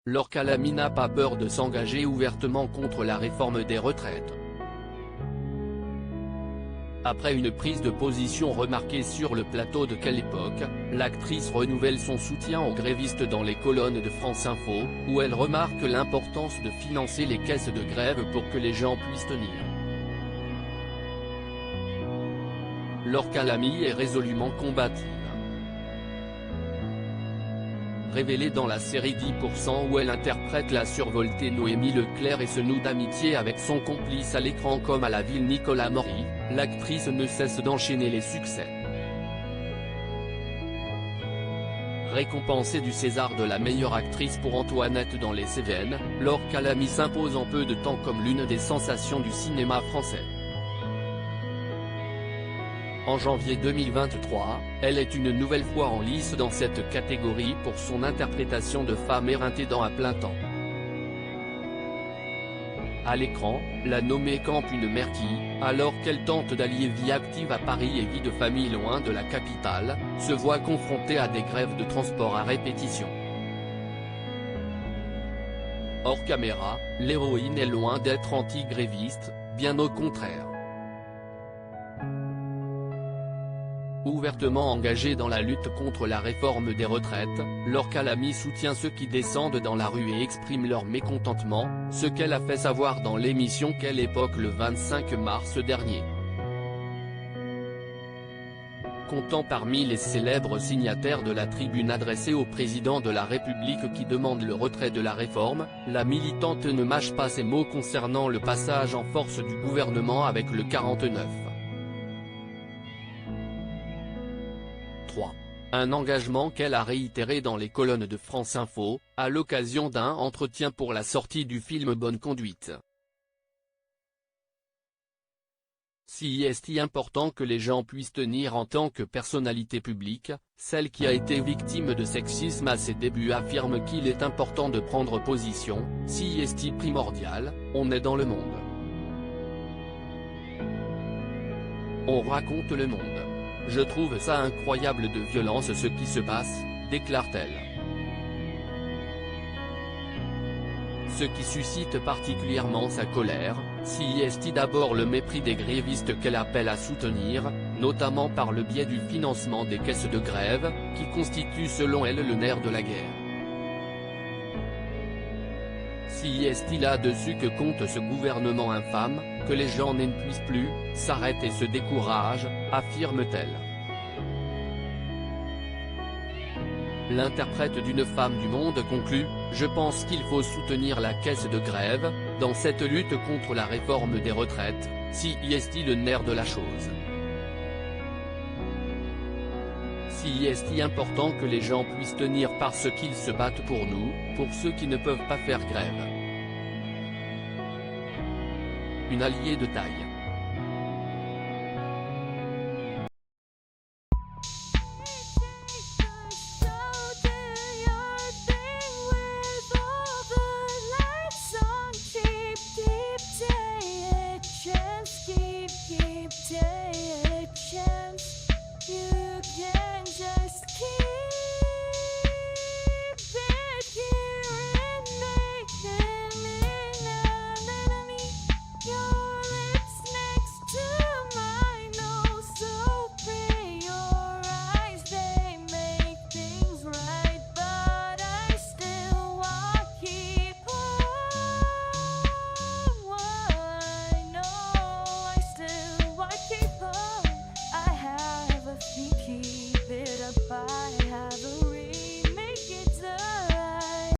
Laure Calamy n'a pas peur de s'engager ouvertement contre la réforme des retraites. Après une prise de position remarquée sur le plateau de Quelle époque, l'actrice renouvelle son soutien aux grévistes dans les colonnes de France Info, où elle remarque l'importance de financer les caisses de grève pour que les gens puissent tenir. Laure Calamy est résolument combative. Révélée dans la série 10% où elle interprète la survoltée Noémie Leclerc et se noue d'amitié avec son complice à l'écran comme à la ville Nicolas Maury, l'actrice ne cesse d'enchaîner les succès. Récompensée du César de la meilleure actrice pour Antoinette dans les Cévennes, Laure Calamy s'impose en peu de temps comme l'une des sensations du cinéma français. En janvier 2023, elle est une nouvelle fois en lice dans cette catégorie pour son interprétation de femme éreintée dans À plein temps. À l'écran, la nommée campe une mère qui, alors qu'elle tente d'allier vie active à Paris et vie de famille loin de la capitale, se voit confrontée à des grèves de transport à répétition. Hors caméra, l'héroïne est loin d'être anti-gréviste, bien au contraire. Ouvertement engagée dans la lutte contre la réforme des retraites, Laure Calamy soutient ceux qui descendent dans la rue et expriment leur mécontentement, ce qu'elle a fait savoir dans l'émission Quelle époque le 25 mars dernier. Comptant parmi les célèbres signataires de la tribune adressée au président de la République qui demande le retrait de la réforme, la militante ne mâche pas ses mots concernant le passage en force du gouvernement avec le 49. Un engagement qu'elle a réitéré dans les colonnes de France Info, à l'occasion d'un entretien pour la sortie du film Bonne conduite. Si est important que les gens puissent tenir en tant que personnalité publique, celle qui a été victime de sexisme à ses débuts affirme qu'il est important de prendre position, si est primordial, on est dans le monde. On raconte le monde. Je trouve ça incroyable de violence ce qui se passe, déclare-t-elle. Ce qui suscite particulièrement sa colère, si est d'abord le mépris des grévistes qu'elle appelle à soutenir, notamment par le biais du financement des caisses de grève, qui constituent selon elle le nerf de la guerre. Si est là-dessus que compte ce gouvernement infâme, que les gens n'en puissent plus, s'arrêtent et se découragent, affirme-t-elle. L'interprète d'une femme du Monde conclut « Je pense qu'il faut soutenir la caisse de grève, dans cette lutte contre la réforme des retraites, si est le nerf de la chose. Si est important que les gens puissent tenir parce qu'ils se battent pour nous, pour ceux qui ne peuvent pas faire grève. » Une alliée de taille. Keep it up, I have a